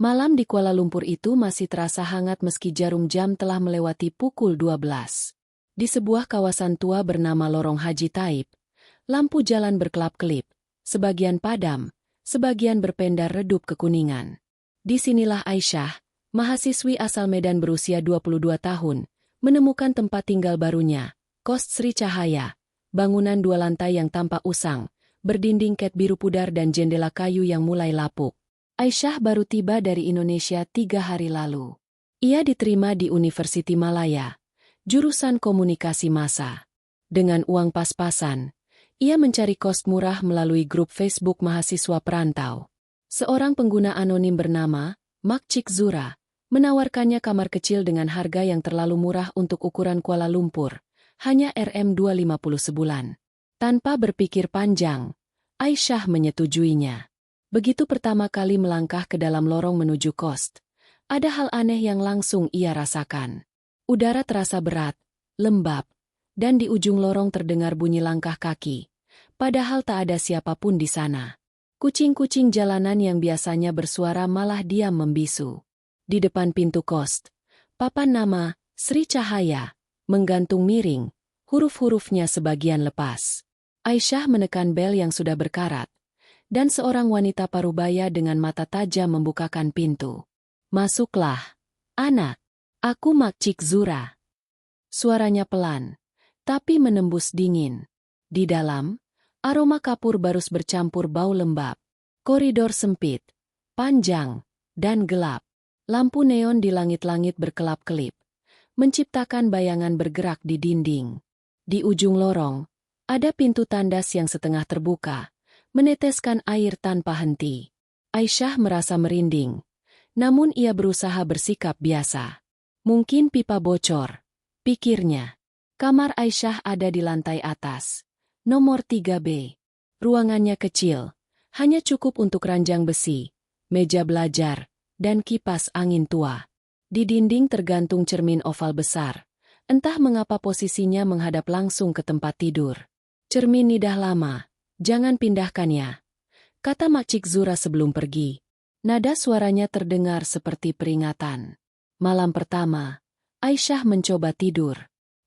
Malam di Kuala Lumpur itu masih terasa hangat meski jarum jam telah melewati pukul 12. Di sebuah kawasan tua bernama Lorong Haji Taib, lampu jalan berkelap-kelip, sebagian padam, sebagian berpendar redup kekuningan. Disinilah Aisyah, mahasiswi asal Medan berusia 22 tahun, menemukan tempat tinggal barunya, Kos Sri Cahaya, bangunan 2 lantai yang tampak usang, berdinding cat biru pudar dan jendela kayu yang mulai lapuk. Aisyah baru tiba dari Indonesia 3 hari lalu. Ia diterima di Universiti Malaya, jurusan komunikasi massa. Dengan uang pas-pasan, ia mencari kos murah melalui grup Facebook mahasiswa perantau. Seorang pengguna anonim bernama Mak Cik Zura menawarkannya kamar kecil dengan harga yang terlalu murah untuk ukuran Kuala Lumpur, hanya Rp250 sebulan. Tanpa berpikir panjang, Aisyah menyetujuinya. Begitu pertama kali melangkah ke dalam lorong menuju kos, ada hal aneh yang langsung ia rasakan. Udara terasa berat, lembab, dan di ujung lorong terdengar bunyi langkah kaki, padahal tak ada siapapun di sana. Kucing-kucing jalanan yang biasanya bersuara malah diam membisu. Di depan pintu kos, papan nama Sri Cahaya menggantung miring, huruf-hurufnya sebagian lepas. Aisyah menekan bel yang sudah berkarat, dan seorang wanita parubaya dengan mata tajam membukakan pintu. "Masuklah, anak. Aku Mak Cik Zura." Suaranya pelan, tapi menembus dingin. Di dalam, aroma kapur barus bercampur bau lembab. Koridor sempit, panjang, dan gelap. Lampu neon di langit-langit berkelap-kelip, menciptakan bayangan bergerak di dinding. Di ujung lorong, ada pintu tandas yang setengah terbuka, meneteskan air tanpa henti. Aisyah merasa merinding, namun ia berusaha bersikap biasa. Mungkin pipa bocor, pikirnya. Kamar Aisyah ada di lantai atas, nomor 3B. Ruangannya kecil, hanya cukup untuk ranjang besi, meja belajar, dan kipas angin tua. Di dinding tergantung cermin oval besar, entah mengapa posisinya menghadap langsung ke tempat tidur. "Cermin nidah lama, jangan pindahkan ya," kata Mak Cik Zura sebelum pergi. Nada suaranya terdengar seperti peringatan. Malam pertama, Aisyah mencoba tidur.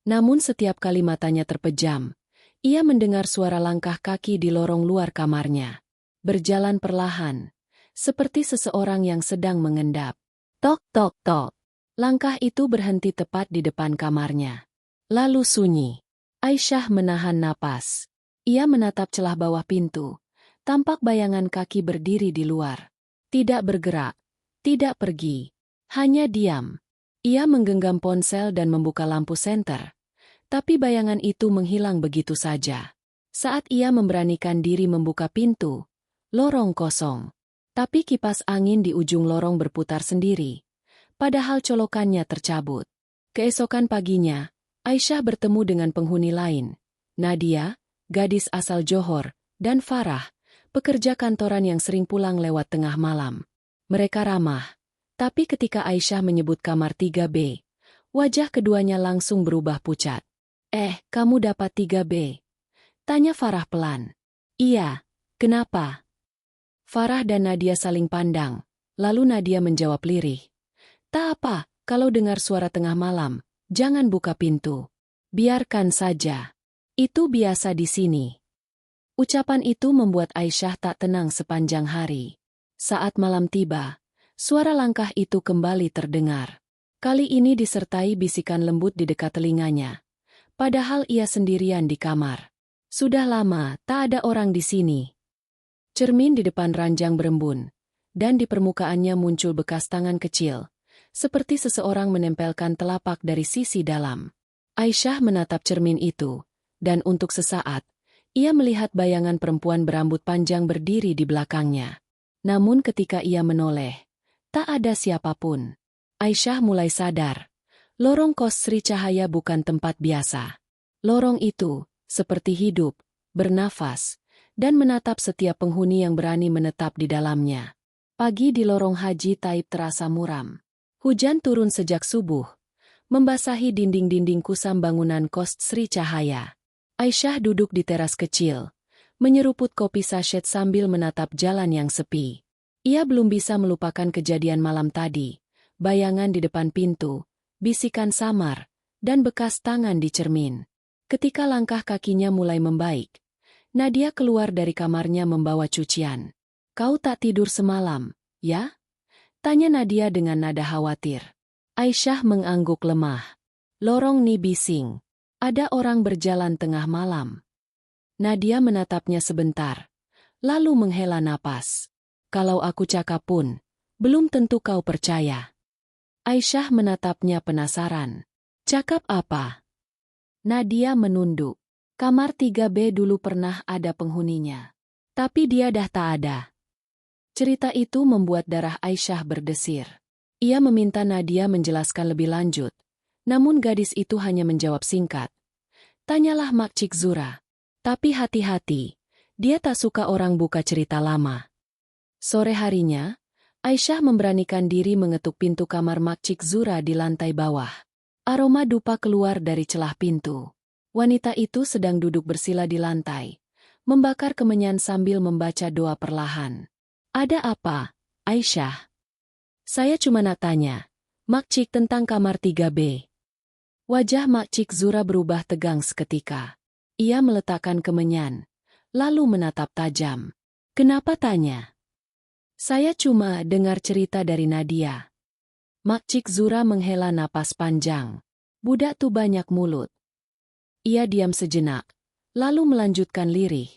Namun setiap kali matanya terpejam, ia mendengar suara langkah kaki di lorong luar kamarnya. Berjalan perlahan, seperti seseorang yang sedang mengendap. Tok tok tok. Langkah itu berhenti tepat di depan kamarnya. Lalu sunyi. Aisyah menahan napas. Ia menatap celah bawah pintu. Tampak bayangan kaki berdiri di luar. Tidak bergerak, tidak pergi, hanya diam. Ia menggenggam ponsel dan membuka lampu senter. Tapi bayangan itu menghilang begitu saja. Saat ia memberanikan diri membuka pintu, lorong kosong. Tapi kipas angin di ujung lorong berputar sendiri, padahal colokannya tercabut. Keesokan paginya, Aisyah bertemu dengan penghuni lain. Nadia, gadis asal Johor, dan Farah, pekerja kantoran yang sering pulang lewat tengah malam. Mereka ramah, tapi ketika Aisyah menyebut kamar 3B, wajah keduanya langsung berubah pucat. Kamu dapat 3B?" tanya Farah pelan. "Iya, kenapa?" Farah dan Nadia saling pandang, lalu Nadia menjawab lirih. "Tak apa, kalau dengar suara tengah malam, jangan buka pintu. Biarkan saja. Itu biasa di sini." Ucapan itu membuat Aisyah tak tenang sepanjang hari. Saat malam tiba, suara langkah itu kembali terdengar. Kali ini disertai bisikan lembut di dekat telinganya. Padahal ia sendirian di kamar. "Sudah lama tak ada orang di sini." Cermin di depan ranjang berembun, dan di permukaannya muncul bekas tangan kecil, seperti seseorang menempelkan telapak dari sisi dalam. Aisyah menatap cermin itu, dan untuk sesaat, ia melihat bayangan perempuan berambut panjang berdiri di belakangnya. Namun ketika ia menoleh, tak ada siapapun. Aisyah mulai sadar. Lorong kos Sri Cahaya bukan tempat biasa. Lorong itu, seperti hidup, bernafas, dan menatap setiap penghuni yang berani menetap di dalamnya. Pagi di lorong Haji Taib terasa muram. Hujan turun sejak subuh, membasahi dinding-dinding kusam bangunan kos Sri Cahaya. Aisyah duduk di teras kecil, menyeruput kopi saset sambil menatap jalan yang sepi. Ia belum bisa melupakan kejadian malam tadi, bayangan di depan pintu, bisikan samar, dan bekas tangan di cermin. Ketika langkah kakinya mulai membaik, Nadia keluar dari kamarnya membawa cucian. "Kau tak tidur semalam, ya?" tanya Nadia dengan nada khawatir. Aisyah mengangguk lemah. "Lorong ni bising. Ada orang berjalan tengah malam." Nadia menatapnya sebentar, lalu menghela napas. "Kalau aku cakap pun, belum tentu kau percaya." Aisyah menatapnya penasaran. "Cakap apa?" Nadia menunduk. "Kamar 3B dulu pernah ada penghuninya. Tapi dia dah tak ada." Cerita itu membuat darah Aisyah berdesir. Ia meminta Nadia menjelaskan lebih lanjut, namun gadis itu hanya menjawab singkat. "Tanyalah Makcik Zura. Tapi hati-hati, dia tak suka orang buka cerita lama." Sore harinya, Aisyah memberanikan diri mengetuk pintu kamar Makcik Zura di lantai bawah. Aroma dupa keluar dari celah pintu. Wanita itu sedang duduk bersila di lantai, membakar kemenyan sambil membaca doa perlahan. "Ada apa, Aisyah?" "Saya cuma nak tanya, Makcik tentang kamar 3B." Wajah Makcik Zura berubah tegang seketika. Ia meletakkan kemenyan, lalu menatap tajam. "Kenapa tanya?" "Saya cuma dengar cerita dari Nadia." Makcik Zura menghela napas panjang. "Budak tu banyak mulut." Ia diam sejenak, lalu melanjutkan lirih.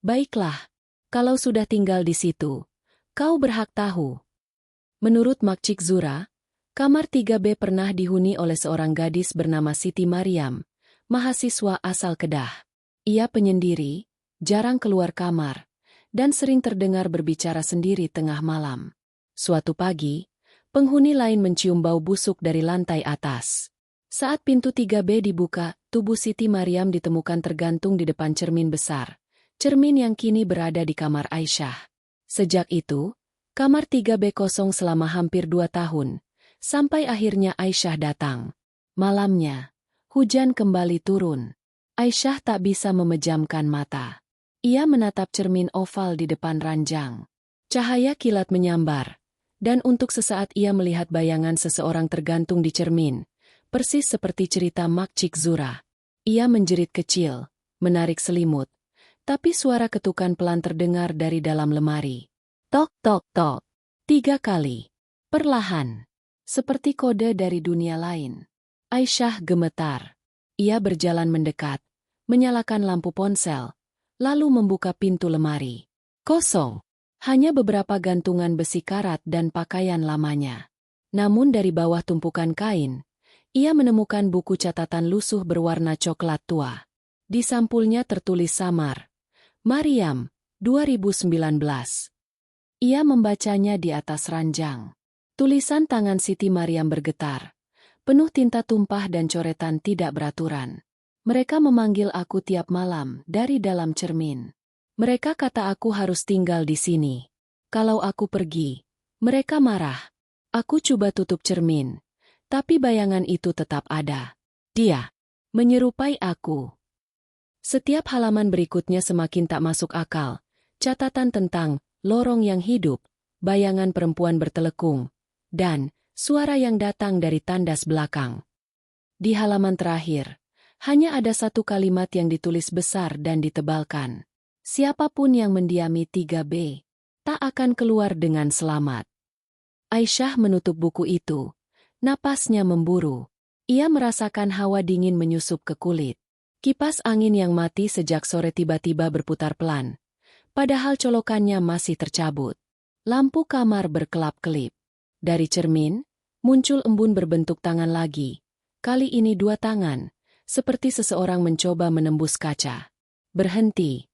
"Baiklah, kalau sudah tinggal di situ, kau berhak tahu." Menurut Makcik Zura, kamar 3B pernah dihuni oleh seorang gadis bernama Siti Mariam, mahasiswa asal Kedah. Ia penyendiri, jarang keluar kamar, dan sering terdengar berbicara sendiri tengah malam. Suatu pagi, penghuni lain mencium bau busuk dari lantai atas. Saat pintu 3B dibuka, tubuh Siti Mariam ditemukan tergantung di depan cermin besar, cermin yang kini berada di kamar Aisyah. Sejak itu, kamar 3B kosong selama hampir 2 tahun, sampai akhirnya Aisyah datang. Malamnya, hujan kembali turun. Aisyah tak bisa memejamkan mata. Ia menatap cermin oval di depan ranjang. Cahaya kilat menyambar, dan untuk sesaat ia melihat bayangan seseorang tergantung di cermin, persis seperti cerita Makcik Zura. Ia menjerit kecil, menarik selimut, tapi suara ketukan pelan terdengar dari dalam lemari. Tok tok tok. 3 kali. Perlahan. Seperti kode dari dunia lain. Aisyah gemetar. Ia berjalan mendekat, menyalakan lampu ponsel, lalu membuka pintu lemari. Kosong. Hanya beberapa gantungan besi karat dan pakaian lamanya. Namun dari bawah tumpukan kain, ia menemukan buku catatan lusuh berwarna coklat tua. Di sampulnya tertulis samar. Mariam, 2019. Ia membacanya di atas ranjang. Tulisan tangan Siti Mariam bergetar, penuh tinta tumpah dan coretan tidak beraturan. "Mereka memanggil aku tiap malam dari dalam cermin. Mereka kata aku harus tinggal di sini. Kalau aku pergi, mereka marah. Aku coba tutup cermin, tapi bayangan itu tetap ada. Dia menyerupai aku." Setiap halaman berikutnya semakin tak masuk akal. Catatan tentang lorong yang hidup, bayangan perempuan bertelekung, dan suara yang datang dari tandas belakang. Di halaman terakhir, hanya ada satu kalimat yang ditulis besar dan ditebalkan. "Siapapun yang mendiami 3B, tak akan keluar dengan selamat." Aisyah menutup buku itu. Napasnya memburu. Ia merasakan hawa dingin menyusup ke kulit. Kipas angin yang mati sejak sore tiba-tiba berputar pelan, padahal colokannya masih tercabut. Lampu kamar berkelap-kelip. Dari cermin, muncul embun berbentuk tangan lagi. Kali ini 2 tangan, seperti seseorang mencoba menembus kaca. "Berhenti!"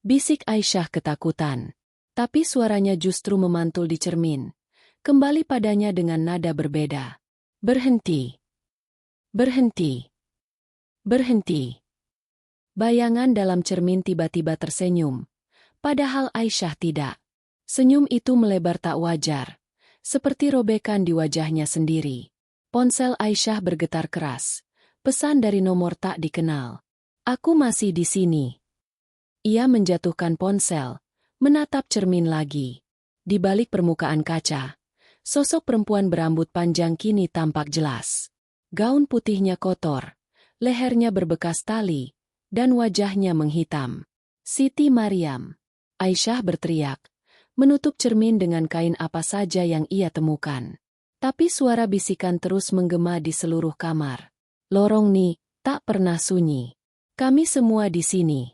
bisik Aisyah ketakutan. Tapi suaranya justru memantul di cermin, kembali padanya dengan nada berbeda. "Berhenti! Berhenti! Berhenti!" Bayangan dalam cermin tiba-tiba tersenyum, padahal Aisyah tidak. Senyum itu melebar tak wajar, seperti robekan di wajahnya sendiri. Ponsel Aisyah bergetar keras. Pesan dari nomor tak dikenal. "Aku masih di sini." Ia menjatuhkan ponsel, menatap cermin lagi. Di balik permukaan kaca, sosok perempuan berambut panjang kini tampak jelas. Gaun putihnya kotor, lehernya berbekas tali, dan wajahnya menghitam. Siti Maryam. Aisyah berteriak, menutup cermin dengan kain apa saja yang ia temukan. Tapi suara bisikan terus menggema di seluruh kamar. Lorong Ni tak pernah sunyi. Kami semua di sini.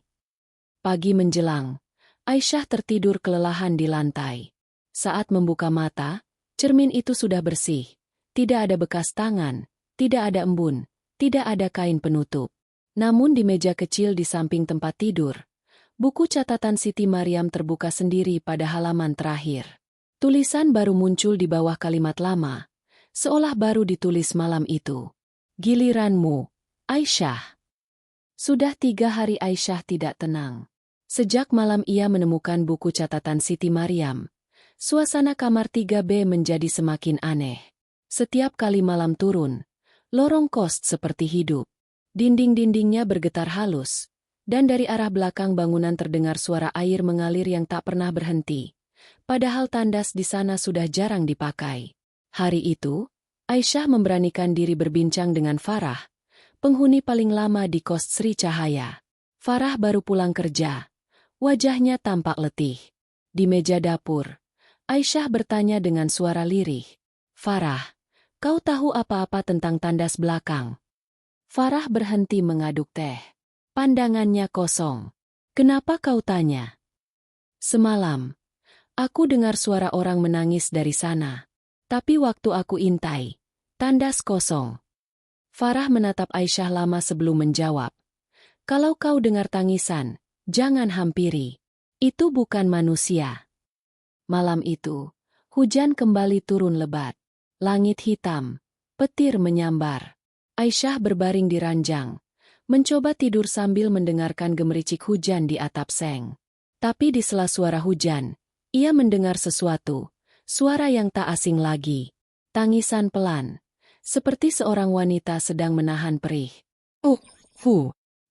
Pagi menjelang, Aisyah tertidur kelelahan di lantai. Saat membuka mata, cermin itu sudah bersih. Tidak ada bekas tangan, tidak ada embun, tidak ada kain penutup. Namun di meja kecil di samping tempat tidur, buku catatan Siti Maryam terbuka sendiri pada halaman terakhir. Tulisan baru muncul di bawah kalimat lama, seolah baru ditulis malam itu. Giliranmu, Aisyah. Sudah 3 hari Aisyah tidak tenang. Sejak malam ia menemukan buku catatan Siti Maryam, suasana kamar 3B menjadi semakin aneh. Setiap kali malam turun, lorong kos seperti hidup. Dinding-dindingnya bergetar halus, dan dari arah belakang bangunan terdengar suara air mengalir yang tak pernah berhenti. Padahal tandas di sana sudah jarang dipakai. Hari itu, Aisyah memberanikan diri berbincang dengan Farah, penghuni paling lama di kos Sri Cahaya. Farah baru pulang kerja. Wajahnya tampak letih. Di meja dapur, Aisyah bertanya dengan suara lirih. Farah, kau tahu apa-apa tentang tandas belakang? Farah berhenti mengaduk teh. Pandangannya kosong. Kenapa kau tanya? Semalam, aku dengar suara orang menangis dari sana. Tapi waktu aku intai, tandas kosong. Farah menatap Aisyah lama sebelum menjawab. Kalau kau dengar tangisan, jangan hampiri. Itu bukan manusia. Malam itu, hujan kembali turun lebat. Langit hitam, petir menyambar. Aisyah berbaring di ranjang, mencoba tidur sambil mendengarkan gemericik hujan di atap seng. Tapi di sela suara hujan, ia mendengar sesuatu, suara yang tak asing lagi. Tangisan pelan, seperti seorang wanita sedang menahan perih.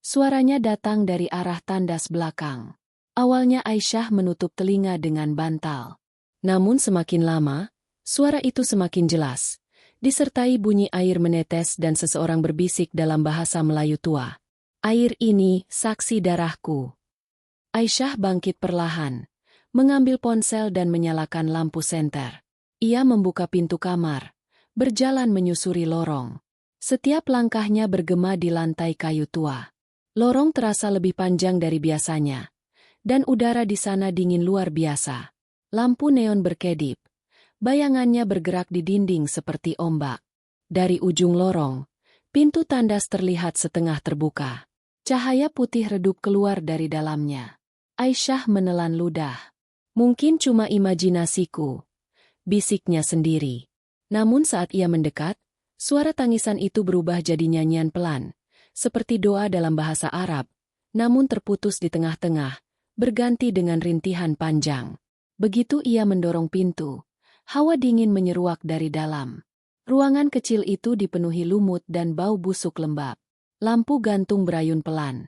Suaranya datang dari arah tandas belakang. Awalnya Aisyah menutup telinga dengan bantal. Namun semakin lama, suara itu semakin jelas, disertai bunyi air menetes dan seseorang berbisik dalam bahasa Melayu tua. Air ini saksi darahku. Aisyah bangkit perlahan, mengambil ponsel dan menyalakan lampu senter. Ia membuka pintu kamar, berjalan menyusuri lorong. Setiap langkahnya bergema di lantai kayu tua. Lorong terasa lebih panjang dari biasanya, dan udara di sana dingin luar biasa. Lampu neon berkedip. Bayangannya bergerak di dinding seperti ombak. Dari ujung lorong, pintu tandas terlihat setengah terbuka. Cahaya putih redup keluar dari dalamnya. Aisyah menelan ludah. Mungkin cuma imajinasiku, bisiknya sendiri. Namun saat ia mendekat, suara tangisan itu berubah jadi nyanyian pelan, seperti doa dalam bahasa Arab, namun terputus di tengah-tengah, berganti dengan rintihan panjang. Begitu ia mendorong pintu, hawa dingin menyeruak dari dalam. Ruangan kecil itu dipenuhi lumut dan bau busuk lembab. Lampu gantung berayun pelan,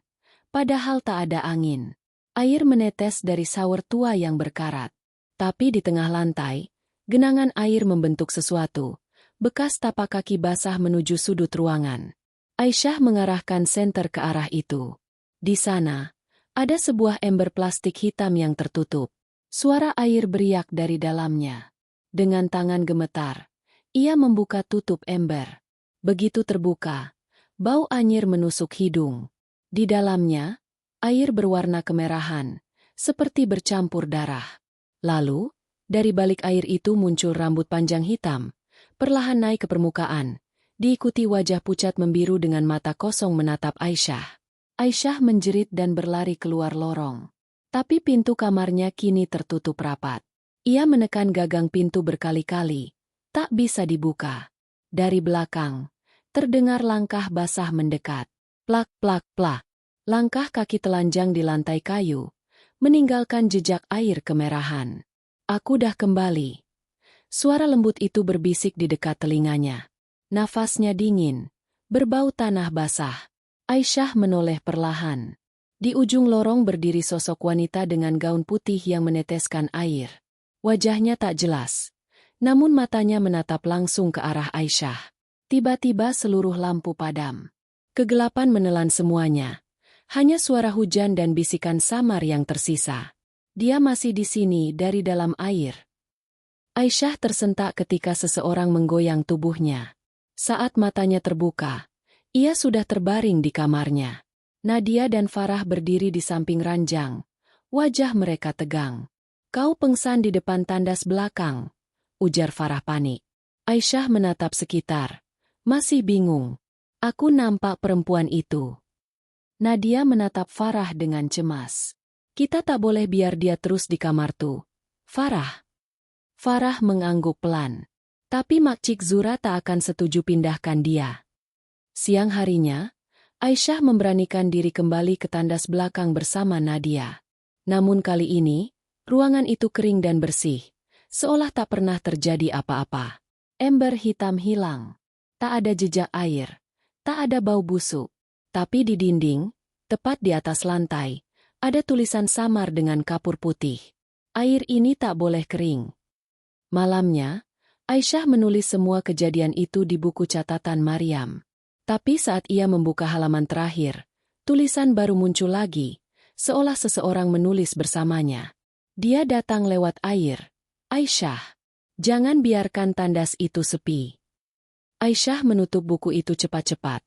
padahal tak ada angin. Air menetes dari shower tua yang berkarat. Tapi di tengah lantai, genangan air membentuk sesuatu, bekas tapak kaki basah menuju sudut ruangan. Aisyah mengarahkan senter ke arah itu. Di sana, ada sebuah ember plastik hitam yang tertutup. Suara air beriak dari dalamnya. Dengan tangan gemetar, ia membuka tutup ember. Begitu terbuka, bau anyir menusuk hidung. Di dalamnya, air berwarna kemerahan, seperti bercampur darah. Lalu, dari balik air itu muncul rambut panjang hitam, perlahan naik ke permukaan, diikuti wajah pucat membiru dengan mata kosong menatap Aisyah. Aisyah menjerit dan berlari keluar lorong. Tapi pintu kamarnya kini tertutup rapat. Ia menekan gagang pintu berkali-kali, tak bisa dibuka. Dari belakang, terdengar langkah basah mendekat. Plak, plak, plak. Langkah kaki telanjang di lantai kayu, meninggalkan jejak air kemerahan. Aku dah kembali. Suara lembut itu berbisik di dekat telinganya. Nafasnya dingin, berbau tanah basah. Aisyah menoleh perlahan. Di ujung lorong berdiri sosok wanita dengan gaun putih yang meneteskan air. Wajahnya tak jelas, namun matanya menatap langsung ke arah Aisyah. Tiba-tiba seluruh lampu padam. Kegelapan menelan semuanya. Hanya suara hujan dan bisikan samar yang tersisa. Dia masih di sini dari dalam air. Aisyah tersentak ketika seseorang menggoyang tubuhnya. Saat matanya terbuka, ia sudah terbaring di kamarnya. Nadia dan Farah berdiri di samping ranjang. Wajah mereka tegang. "Kau pengsan di depan tandas belakang," ujar Farah panik. Aisyah menatap sekitar. Masih bingung. "Aku nampak perempuan itu." Nadia menatap Farah dengan cemas. "Kita tak boleh biar dia terus di kamar tuh, Farah." Farah mengangguk pelan. Tapi Makcik Zura tak akan setuju pindahkan dia. Siang harinya, Aisyah memberanikan diri kembali ke tandas belakang bersama Nadia. Namun kali ini, ruangan itu kering dan bersih, seolah tak pernah terjadi apa-apa. Ember hitam hilang. Tak ada jejak air, tak ada bau busuk. Tapi di dinding, tepat di atas lantai, ada tulisan samar dengan kapur putih. "Air ini tak boleh kering." Malamnya, Aisyah menulis semua kejadian itu di buku catatan Maryam. Tapi saat ia membuka halaman terakhir, tulisan baru muncul lagi, seolah seseorang menulis bersamanya. "Dia datang lewat air. Aisyah, jangan biarkan tandas itu sepi." Aisyah menutup buku itu cepat-cepat.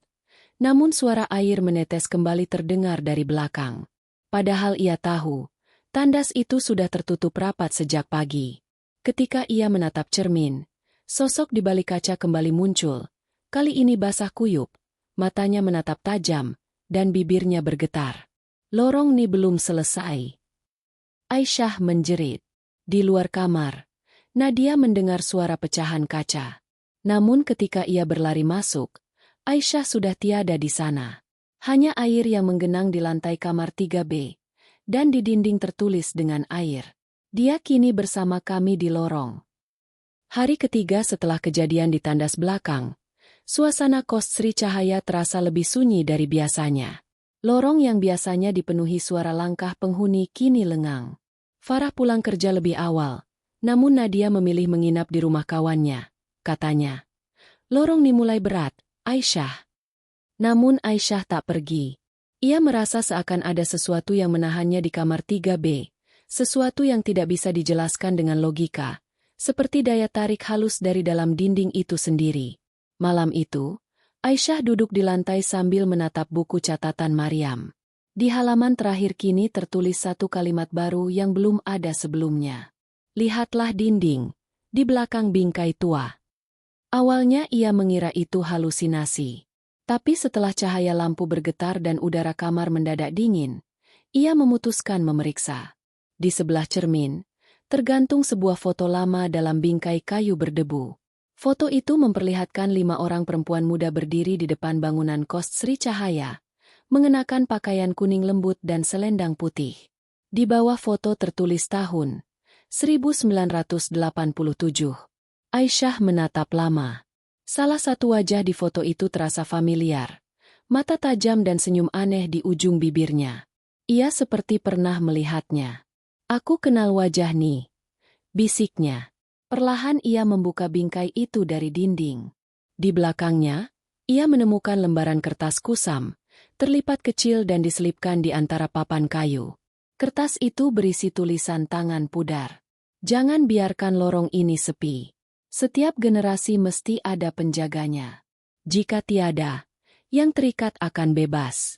Namun suara air menetes kembali terdengar dari belakang. Padahal ia tahu, tandas itu sudah tertutup rapat sejak pagi. Ketika ia menatap cermin, sosok di balik kaca kembali muncul. Kali ini basah kuyup, matanya menatap tajam, dan bibirnya bergetar. "Lorong ni belum selesai." Aisyah menjerit. Di luar kamar, Nadia mendengar suara pecahan kaca. Namun ketika ia berlari masuk, Aisyah sudah tiada di sana. Hanya air yang menggenang di lantai kamar 3B, dan di dinding tertulis dengan air, "Dia kini bersama kami di lorong." Hari ketiga setelah kejadian di tandas belakang, suasana kos Sri Cahaya terasa lebih sunyi dari biasanya. Lorong yang biasanya dipenuhi suara langkah penghuni kini lengang. Farah pulang kerja lebih awal, namun Nadia memilih menginap di rumah kawannya. Katanya, "Lorong ni mulai berat, Aisyah." Namun Aisyah tak pergi. Ia merasa seakan ada sesuatu yang menahannya di kamar 3B, sesuatu yang tidak bisa dijelaskan dengan logika, seperti daya tarik halus dari dalam dinding itu sendiri. Malam itu, Aisyah duduk di lantai sambil menatap buku catatan Maryam. Di halaman terakhir kini tertulis satu kalimat baru yang belum ada sebelumnya. "Lihatlah dinding, di belakang bingkai tua." Awalnya ia mengira itu halusinasi. Tapi setelah cahaya lampu bergetar dan udara kamar mendadak dingin, ia memutuskan memeriksa. Di sebelah cermin, tergantung sebuah foto lama dalam bingkai kayu berdebu. Foto itu memperlihatkan 5 orang perempuan muda berdiri di depan bangunan kos Sri Cahaya, mengenakan pakaian kuning lembut dan selendang putih. Di bawah foto tertulis tahun 1987. Aisyah menatap lama. Salah satu wajah di foto itu terasa familiar. Mata tajam dan senyum aneh di ujung bibirnya. Ia seperti pernah melihatnya. "Aku kenal wajah ni," bisiknya. Perlahan ia membuka bingkai itu dari dinding. Di belakangnya, ia menemukan lembaran kertas kusam, terlipat kecil dan diselipkan di antara papan kayu. Kertas itu berisi tulisan tangan pudar. "Jangan biarkan lorong ini sepi. Setiap generasi mesti ada penjaganya. Jika tiada, yang terikat akan bebas."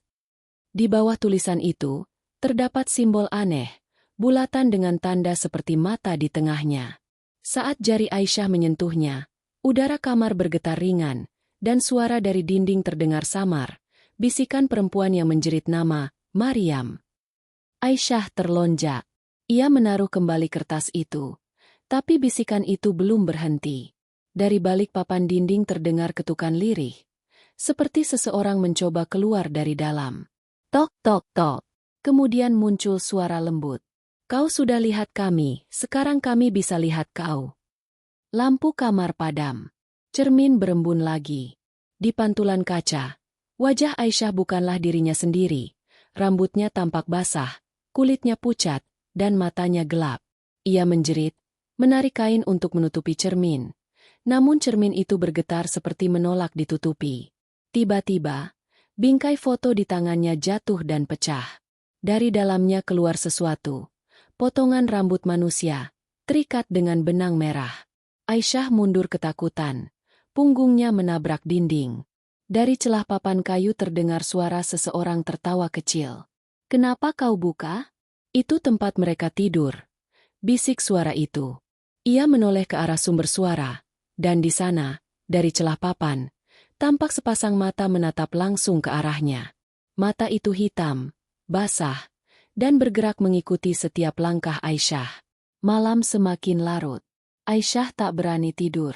Di bawah tulisan itu, terdapat simbol aneh, bulatan dengan tanda seperti mata di tengahnya. Saat jari Aisyah menyentuhnya, udara kamar bergetar ringan, dan suara dari dinding terdengar samar, bisikan perempuan yang menjerit nama, "Maryam." Aisyah terlonjak. Ia menaruh kembali kertas itu. Tapi bisikan itu belum berhenti. Dari balik papan dinding terdengar ketukan lirih, seperti seseorang mencoba keluar dari dalam. Tok tok tok. Kemudian muncul suara lembut. "Kau sudah lihat kami, sekarang kami bisa lihat kau." Lampu kamar padam. Cermin berembun lagi. Di pantulan kaca, wajah Aisyah bukanlah dirinya sendiri. Rambutnya tampak basah, kulitnya pucat, dan matanya gelap. Ia menjerit, menarik kain untuk menutupi cermin. Namun cermin itu bergetar seperti menolak ditutupi. Tiba-tiba, bingkai foto di tangannya jatuh dan pecah. Dari dalamnya keluar sesuatu. Potongan rambut manusia, terikat dengan benang merah. Aisyah mundur ketakutan. Punggungnya menabrak dinding. Dari celah papan kayu terdengar suara seseorang tertawa kecil. "Kenapa kau buka? Itu tempat mereka tidur," bisik suara itu. Ia menoleh ke arah sumber suara, dan di sana, dari celah papan, tampak sepasang mata menatap langsung ke arahnya. Mata itu hitam, basah, dan bergerak mengikuti setiap langkah Aisyah. Malam semakin larut. Aisyah tak berani tidur.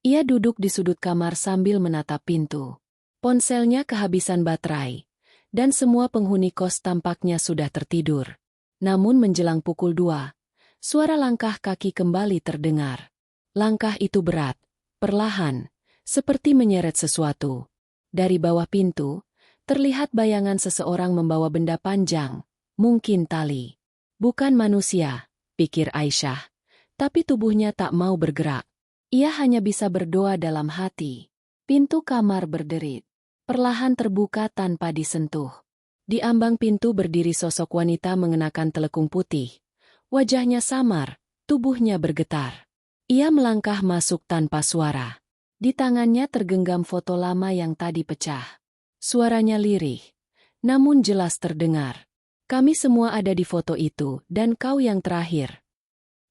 Ia duduk di sudut kamar sambil menatap pintu. Ponselnya kehabisan baterai, dan semua penghuni kos tampaknya sudah tertidur. Namun menjelang pukul 2, suara langkah kaki kembali terdengar. Langkah itu berat, perlahan, seperti menyeret sesuatu. Dari bawah pintu, terlihat bayangan seseorang membawa benda panjang, mungkin tali. Bukan manusia, pikir Aisyah, tapi tubuhnya tak mau bergerak. Ia hanya bisa berdoa dalam hati. Pintu kamar berderit. Perlahan terbuka tanpa disentuh. Di ambang pintu berdiri sosok wanita mengenakan telekung putih. Wajahnya samar, tubuhnya bergetar. Ia melangkah masuk tanpa suara. Di tangannya tergenggam foto lama yang tadi pecah. Suaranya lirih, namun jelas terdengar. "Kami semua ada di foto itu, dan kau yang terakhir."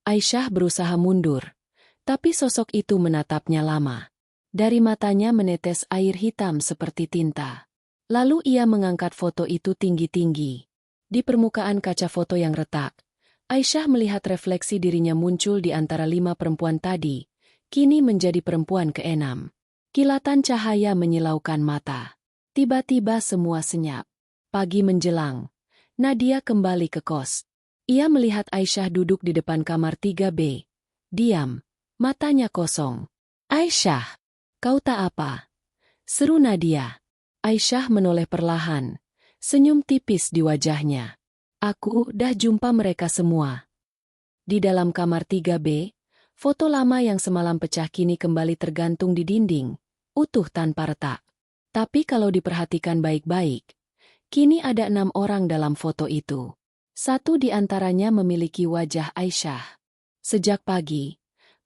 Aisyah berusaha mundur, tapi sosok itu menatapnya lama. Dari matanya menetes air hitam seperti tinta. Lalu ia mengangkat foto itu tinggi-tinggi. Di permukaan kaca foto yang retak, Aisyah melihat refleksi dirinya muncul di antara 5 perempuan tadi, kini menjadi perempuan ke-6. Kilatan cahaya menyilaukan mata. Tiba-tiba semua senyap. Pagi menjelang. Nadia kembali ke kos. Ia melihat Aisyah duduk di depan kamar 3B. Diam, matanya kosong. "Aisyah, kau tak apa?" seru Nadia. Aisyah menoleh perlahan, senyum tipis di wajahnya. "Aku udah jumpa mereka semua." Di dalam kamar 3B, foto lama yang semalam pecah kini kembali tergantung di dinding, utuh tanpa retak. Tapi kalau diperhatikan baik-baik, kini ada 6 orang dalam foto itu. 1 di antaranya memiliki wajah Aisyah. Sejak pagi,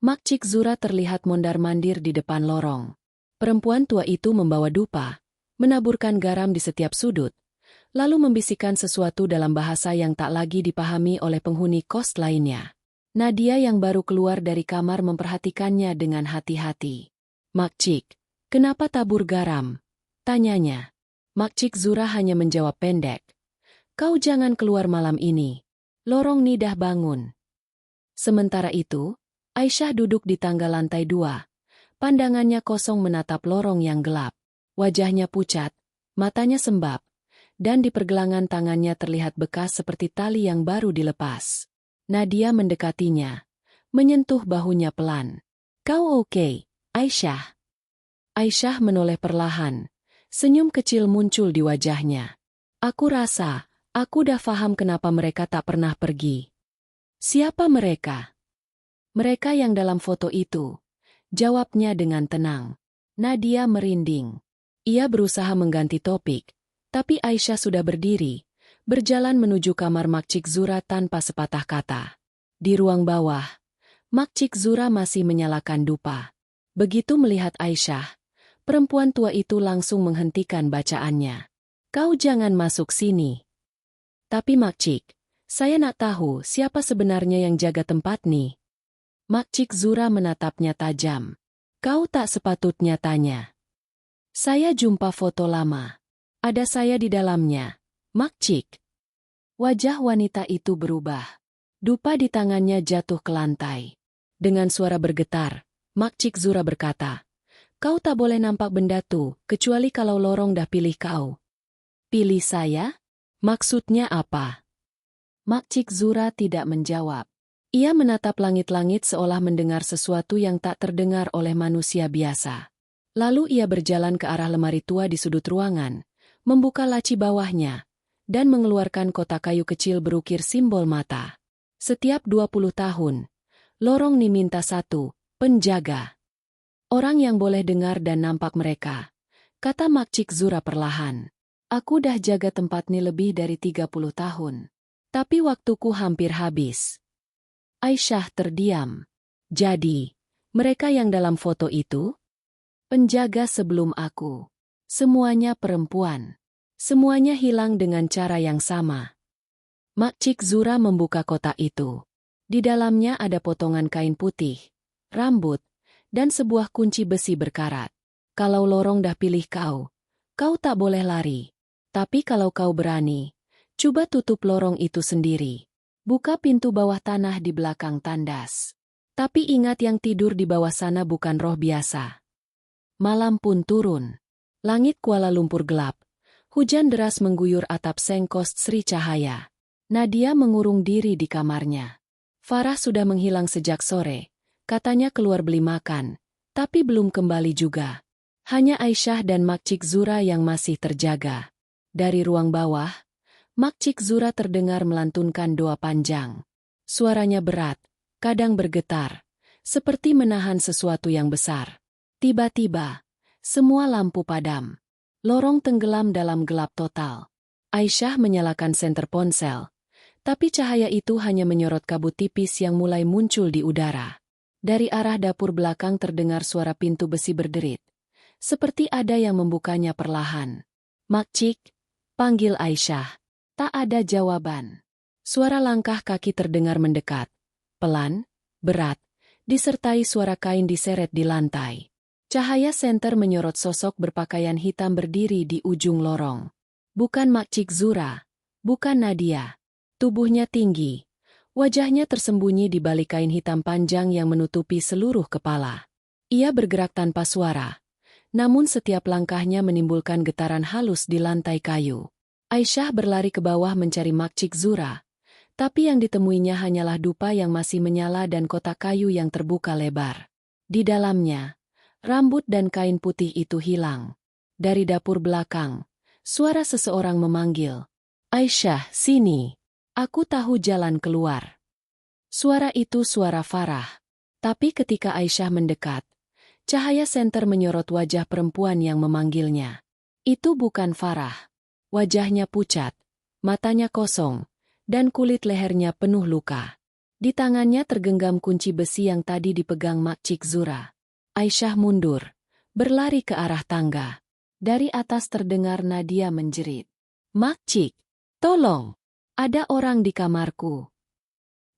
Makcik Zura terlihat mondar-mandir di depan lorong. Perempuan tua itu membawa dupa, menaburkan garam di setiap sudut, lalu membisikkan sesuatu dalam bahasa yang tak lagi dipahami oleh penghuni kos lainnya. Nadia yang baru keluar dari kamar memperhatikannya dengan hati-hati. "Makcik, kenapa tabur garam?" tanyanya. Makcik Zura hanya menjawab pendek. "Kau jangan keluar malam ini. Lorong Nidah bangun." Sementara itu, Aisyah duduk di tangga lantai 2. Pandangannya kosong menatap lorong yang gelap. Wajahnya pucat, matanya sembab, dan di pergelangan tangannya terlihat bekas seperti tali yang baru dilepas. Nadia mendekatinya, menyentuh bahunya pelan. "Kau oke, Aisyah?" Aisyah menoleh perlahan. Senyum kecil muncul di wajahnya. "Aku rasa, aku dah paham kenapa mereka tak pernah pergi." "Siapa mereka?" "Mereka yang dalam foto itu," jawabnya dengan tenang. Nadia merinding. Ia berusaha mengganti topik, tapi Aisyah sudah berdiri, berjalan menuju kamar Makcik Zura tanpa sepatah kata. Di ruang bawah, Makcik Zura masih menyalakan dupa. Begitu melihat Aisyah, perempuan tua itu langsung menghentikan bacaannya. "Kau jangan masuk sini." "Tapi Makcik, saya nak tahu siapa sebenarnya yang jaga tempat nih." Makcik Zura menatapnya tajam. "Kau tak sepatutnya tanya." "Saya jumpa foto lama. Ada saya di dalamnya, Makcik." Wajah wanita itu berubah. Dupa di tangannya jatuh ke lantai. Dengan suara bergetar, Makcik Zura berkata, "Kau tak boleh nampak benda tuh, kecuali kalau lorong dah pilih kau." "Pilih saya? Maksudnya apa?" Makcik Zura tidak menjawab. Ia menatap langit-langit seolah mendengar sesuatu yang tak terdengar oleh manusia biasa. Lalu ia berjalan ke arah lemari tua di sudut ruangan, membuka laci bawahnya, dan mengeluarkan kotak kayu kecil berukir simbol mata. Setiap 20 tahun, Lorong ni minta satu, penjaga. Orang yang boleh dengar dan nampak mereka. Kata Makcik Zura perlahan. Aku dah jaga tempat ni lebih dari 30 tahun. Tapi waktuku hampir habis. Aisyah terdiam. Jadi, mereka yang dalam foto itu? Penjaga sebelum aku. Semuanya perempuan. Semuanya hilang dengan cara yang sama. Makcik Zura membuka kotak itu. Di dalamnya ada potongan kain putih, rambut, dan sebuah kunci besi berkarat. Kalau Lorong dah pilih kau tak boleh lari. Tapi kalau kau berani, coba tutup lorong itu sendiri. Buka pintu bawah tanah di belakang tandas. Tapi ingat yang tidur di bawah sana bukan roh biasa. Malam pun turun. Langit Kuala Lumpur gelap. Hujan deras mengguyur atap Sengkos Sri Cahaya. Nadia mengurung diri di kamarnya. Farah sudah menghilang sejak sore. Katanya keluar beli makan, tapi belum kembali juga. Hanya Aisyah dan Makcik Zura yang masih terjaga. Dari ruang bawah, Makcik Zura terdengar melantunkan doa panjang. Suaranya berat, kadang bergetar, seperti menahan sesuatu yang besar. Tiba-tiba, semua lampu padam. Lorong tenggelam dalam gelap total. Aisyah menyalakan senter ponsel. Tapi cahaya itu hanya menyorot kabut tipis yang mulai muncul di udara. Dari arah dapur belakang terdengar suara pintu besi berderit. Seperti ada yang membukanya perlahan. Makcik, panggil Aisyah. Tak ada jawaban. Suara langkah kaki terdengar mendekat. Pelan, berat, disertai suara kain diseret di lantai. Cahaya senter menyorot sosok berpakaian hitam berdiri di ujung lorong. Bukan Makcik Zura, bukan Nadia. Tubuhnya tinggi, wajahnya tersembunyi di balik kain hitam panjang yang menutupi seluruh kepala. Ia bergerak tanpa suara, namun setiap langkahnya menimbulkan getaran halus di lantai kayu. Aisyah berlari ke bawah mencari Makcik Zura, tapi yang ditemuinya hanyalah dupa yang masih menyala dan kotak kayu yang terbuka lebar. Di dalamnya, rambut dan kain putih itu hilang. Dari dapur belakang, suara seseorang memanggil, "Aisyah, sini. Aku tahu jalan keluar." Suara itu suara Farah. Tapi ketika Aisyah mendekat, cahaya senter menyorot wajah perempuan yang memanggilnya. Itu bukan Farah. Wajahnya pucat, matanya kosong, dan kulit lehernya penuh luka. Di tangannya tergenggam kunci besi yang tadi dipegang Makcik Zura. Aisyah mundur, berlari ke arah tangga. Dari atas terdengar Nadia menjerit. "Makcik, tolong! Ada orang di kamarku."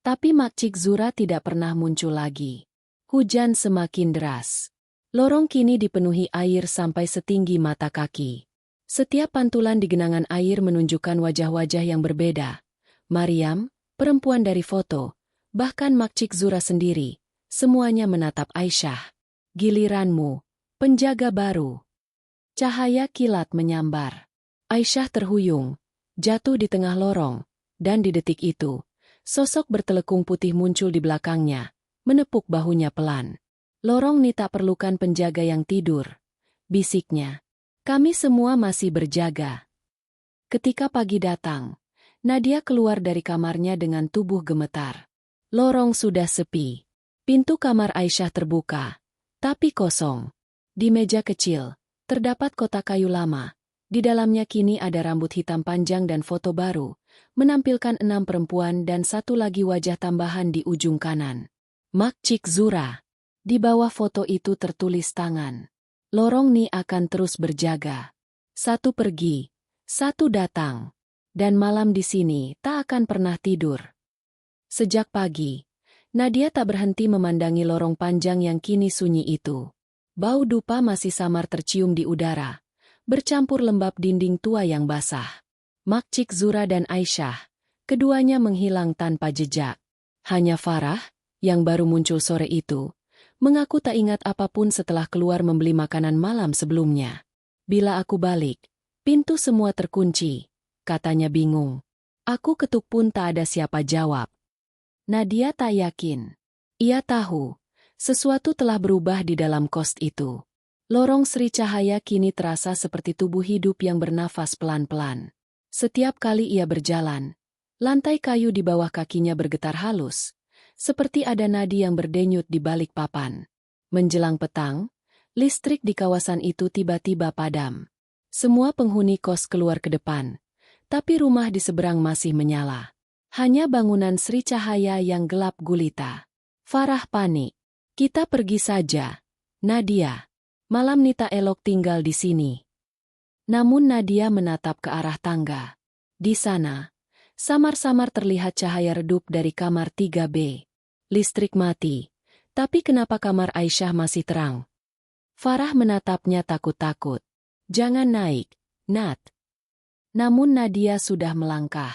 Tapi Makcik Zura tidak pernah muncul lagi. Hujan semakin deras. Lorong kini dipenuhi air sampai setinggi mata kaki. Setiap pantulan di genangan air menunjukkan wajah-wajah yang berbeda. Mariam, perempuan dari foto, bahkan Makcik Zura sendiri, semuanya menatap Aisyah. "Giliranmu, penjaga baru." Cahaya kilat menyambar. Aisyah terhuyung, jatuh di tengah lorong, dan di detik itu, sosok bertelekung putih muncul di belakangnya, menepuk bahunya pelan. "Lorong ni tak perlukan penjaga yang tidur," bisiknya. "Kami semua masih berjaga." Ketika pagi datang, Nadia keluar dari kamarnya dengan tubuh gemetar. Lorong sudah sepi. Pintu kamar Aisyah terbuka, tapi kosong. Di meja kecil, terdapat kotak kayu lama. Di dalamnya kini ada rambut hitam panjang dan foto baru, menampilkan 6 perempuan dan satu lagi wajah tambahan di ujung kanan. Makcik Zura. Di bawah foto itu tertulis tangan. Lorong ni akan terus berjaga. Satu pergi, satu datang. Dan malam di sini tak akan pernah tidur. Sejak pagi, Nadia tak berhenti memandangi lorong panjang yang kini sunyi itu. Bau dupa masih samar tercium di udara, bercampur lembab dinding tua yang basah. Makcik Zura dan Aisyah, keduanya menghilang tanpa jejak. Hanya Farah, yang baru muncul sore itu, mengaku tak ingat apapun setelah keluar membeli makanan malam sebelumnya. "Bila aku balik, pintu semua terkunci," katanya bingung. "Aku ketuk pun tak ada siapa jawab." Nadia tak yakin. Ia tahu, sesuatu telah berubah di dalam kos itu. Lorong Sri Cahaya kini terasa seperti tubuh hidup yang bernafas pelan-pelan. Setiap kali ia berjalan, lantai kayu di bawah kakinya bergetar halus, seperti ada nadi yang berdenyut di balik papan. Menjelang petang, listrik di kawasan itu tiba-tiba padam. Semua penghuni kos keluar ke depan, tapi rumah di seberang masih menyala. Hanya bangunan Sri Cahaya yang gelap gulita. Farah panik. Kita pergi saja, Nadia. Malam Nita elok tinggal di sini. Namun Nadia menatap ke arah tangga. Di sana, samar-samar terlihat cahaya redup dari kamar 3B. Listrik mati, tapi kenapa kamar Aisyah masih terang? Farah menatapnya takut-takut. Jangan naik, Nat. Namun Nadia sudah melangkah.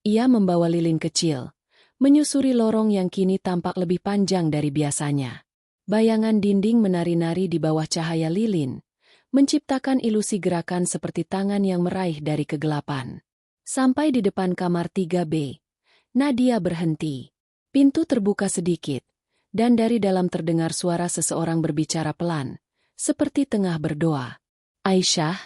Ia membawa lilin kecil, menyusuri lorong yang kini tampak lebih panjang dari biasanya. Bayangan dinding menari-nari di bawah cahaya lilin, menciptakan ilusi gerakan seperti tangan yang meraih dari kegelapan. Sampai di depan kamar 3B, Nadia berhenti. Pintu terbuka sedikit, dan dari dalam terdengar suara seseorang berbicara pelan, seperti tengah berdoa. Aisyah?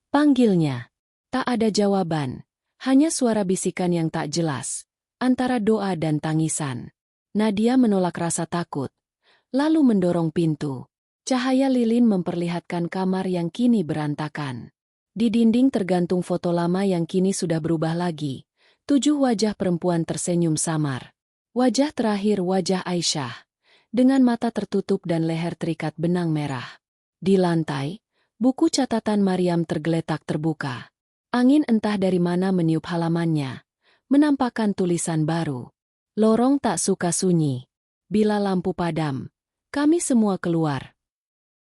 Panggilnya. Tak ada jawaban, hanya suara bisikan yang tak jelas, antara doa dan tangisan. Nadia menolak rasa takut, lalu mendorong pintu. Cahaya lilin memperlihatkan kamar yang kini berantakan. Di dinding tergantung foto lama yang kini sudah berubah lagi. 7 wajah perempuan tersenyum samar. Wajah terakhir wajah Aisyah, dengan mata tertutup dan leher terikat benang merah. Di lantai, buku catatan Maryam tergeletak terbuka. Angin entah dari mana meniup halamannya, menampakkan tulisan baru. Lorong tak suka sunyi. Bila lampu padam, kami semua keluar.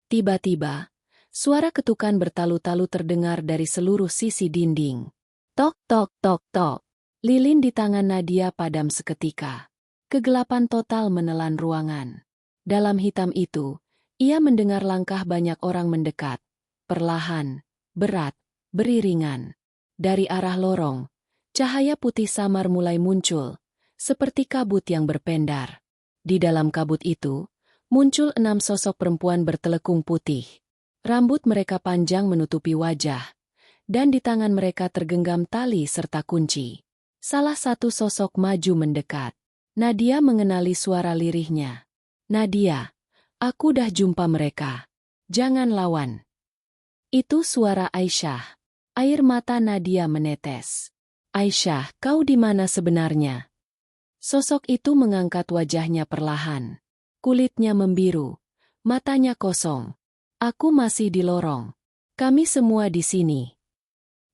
Tiba-tiba, suara ketukan bertalu-talu terdengar dari seluruh sisi dinding. Tok, tok, tok, tok. Lilin di tangan Nadia padam seketika. Kegelapan total menelan ruangan. Dalam hitam itu, ia mendengar langkah banyak orang mendekat. Perlahan, berat, beriringan. Dari arah lorong, cahaya putih samar mulai muncul, seperti kabut yang berpendar. Di dalam kabut itu, muncul 6 sosok perempuan bertelekung putih. Rambut mereka panjang menutupi wajah, dan di tangan mereka tergenggam tali serta kunci. Salah satu sosok maju mendekat. Nadia mengenali suara lirihnya. Nadia, aku dah jumpa mereka. Jangan lawan. Itu suara Aisyah. Air mata Nadia menetes. Aisyah, kau di mana sebenarnya? Sosok itu mengangkat wajahnya perlahan. Kulitnya membiru, matanya kosong. Aku masih di lorong. Kami semua di sini.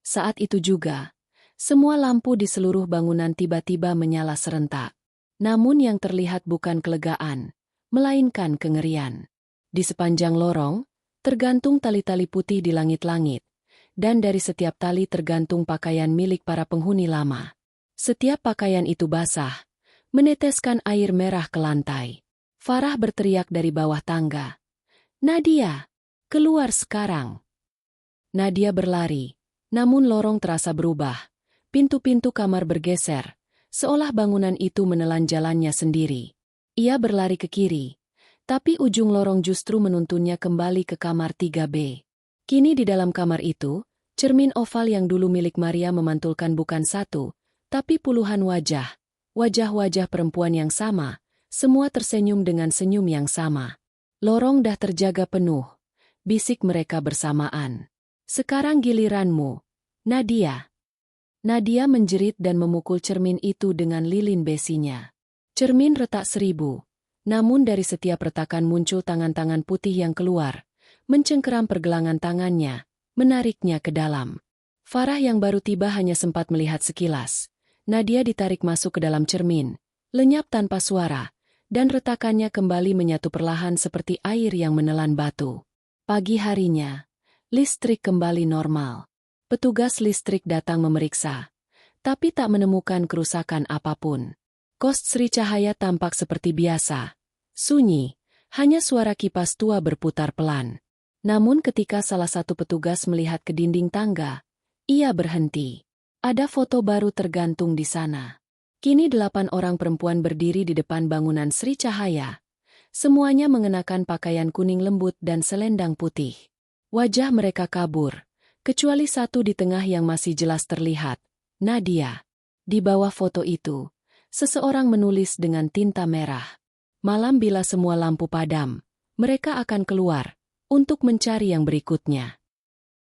Saat itu juga, semua lampu di seluruh bangunan tiba-tiba menyala serentak. Namun yang terlihat bukan kelegaan, melainkan kengerian. Di sepanjang lorong, tergantung tali-tali putih di langit-langit, dan dari setiap tali tergantung pakaian milik para penghuni lama. Setiap pakaian itu basah, meneteskan air merah ke lantai. Farah berteriak dari bawah tangga. Nadia, keluar sekarang. Nadia berlari, namun lorong terasa berubah. Pintu-pintu kamar bergeser, seolah bangunan itu menelan jalannya sendiri. Ia berlari ke kiri, tapi ujung lorong justru menuntunnya kembali ke kamar 3B. Kini di dalam kamar itu, cermin oval yang dulu milik Maria memantulkan bukan satu, tapi puluhan wajah. Wajah-wajah perempuan yang sama, semua tersenyum dengan senyum yang sama. Lorong dah terjaga penuh, bisik mereka bersamaan. Sekarang giliranmu, Nadia. Nadia menjerit dan memukul cermin itu dengan lilin besinya. Cermin retak 1000, namun dari setiap retakan muncul tangan-tangan putih yang keluar, mencengkeram pergelangan tangannya, menariknya ke dalam. Farah yang baru tiba hanya sempat melihat sekilas. Nadia ditarik masuk ke dalam cermin, lenyap tanpa suara, dan retakannya kembali menyatu perlahan seperti air yang menelan batu. Pagi harinya, listrik kembali normal. Petugas listrik datang memeriksa, tapi tak menemukan kerusakan apapun. Kos Sri Cahaya tampak seperti biasa. Sunyi, hanya suara kipas tua berputar pelan. Namun ketika salah satu petugas melihat ke dinding tangga, ia berhenti. Ada foto baru tergantung di sana. Kini 8 orang perempuan berdiri di depan bangunan Sri Cahaya. Semuanya mengenakan pakaian kuning lembut dan selendang putih. Wajah mereka kabur, kecuali satu di tengah yang masih jelas terlihat, Nadia. Di bawah foto itu, Seseorang menulis dengan tinta merah. Malam bila semua lampu padam, mereka akan keluar untuk mencari yang berikutnya.